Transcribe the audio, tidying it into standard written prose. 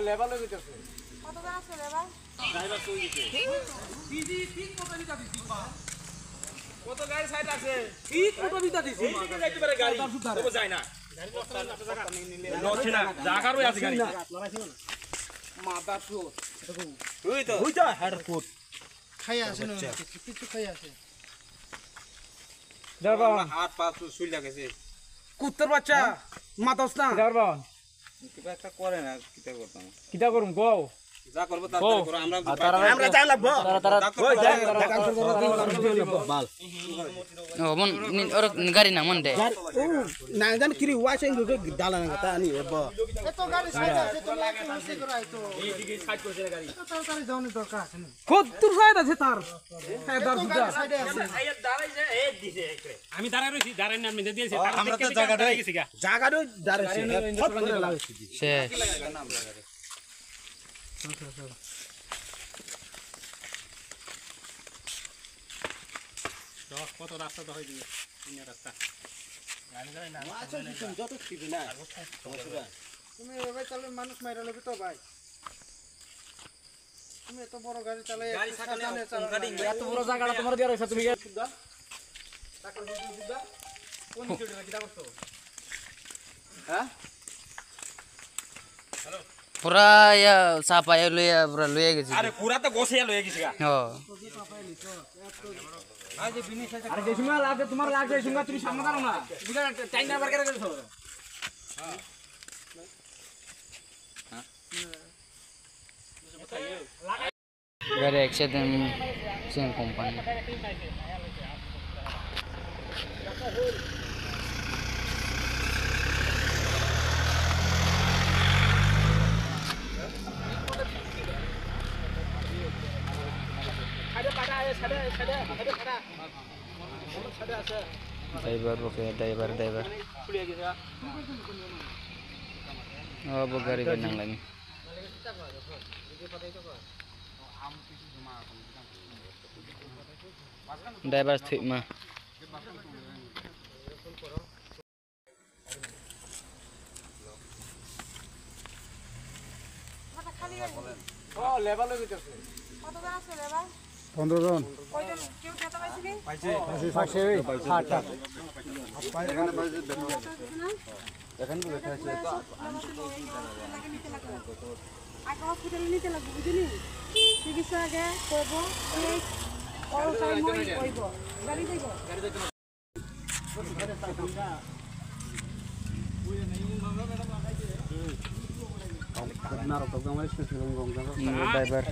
labour লই গেছে কত টাকা আছে লেবার ড্রাইভার কই গেছে দিদি ঠিক কত দিতা দিছি কত গাড়ি সাইড আছে ঠিক কত দিতা দিছি এই দিকে যাইতে পারে গাড়ি তবে যায় না গাড়ি জায়গা নছে না জায়গারও আছে গাড়ি মাথা সুর ওইটা হেড ফুট খাই আছে না কিছু খাই আছে যাবা হাত পা সুইলা গেছে কুত্তর বাচ্চা মাতাস না যাবা কিবা একটা করে না কিটা করুম গো যা করব তাড়াতাড়ি করো আমরা যাই লাগবো বাল ও মন ওর গাড়ি না মন দে না জান কিরি ওয়াশিং গুলো ডালা না তা আনি এব এত গাড়ি সাইড আছে তো লাগে হইছে করাই তো এই দিকে সাইড করছে গাড়ি তো তাড়াতাড়ি যাওনি দরকার আছে না কত সাইড আছে তার হ্যাঁ দার সুদা সাইডে আছে এই দাঁড়াইছে এই দিছে আমি দাঁড়াই রইছি দাঁড়াই না আমি দিয়েছি আমরা তো জায়গাটাই গেছি গা জায়গাটা দাঁড়াইছে ফট করে লাগাইছি শেষ কত রাস্তা তো হয়ে দিবে তিনটা রাস্তা গাড়ি যায় না আচ্ছা তুমি যত ছিবি না তুমি ভাই তাহলে মানুষ মাইরা লবে তো ভাই তুমি এত বড় গাড়ি চালাই গাড়ি সাকানে এত এত বড় জায়গাটা তোমার দিয়ে রইছে তুমি সুদা টাকা দিতে সুদা কোন দিকে কিটা করছো হ্যাঁ পুরা ইয়া সাপায় লইয়া গেছি আরে পুরা তো গোছিয়া লয়ে গেছি গা ও আরে যেসমা লাগে তোমার লাগে যেসমা তুমি সামনে দাঁড়াও না বুঝা টাইম নাম্বার করে গেছো গাড়ি অ্যাক্সিডেন্ট সেম কোম্পানি ড্রাইভার ওকে ড্রাইভার अब गाड़ी पे नang lagi driver ঠিক মা ও লেবার লই গেছে কত টাকা আছে লেবার 15 জন কয়জন কেউ খেতে পাইছে কি পাইছে হাটটা এখানে বাজে দেখো না এখানে লেখা আছে আগে হসপিটালে নিতে লাগবে বুঝলি চিকিৎসা আগে করবো অল টাইম হইব গাড়ি যাইব নারক তো আমার স্পেশাল গঙ্গা driver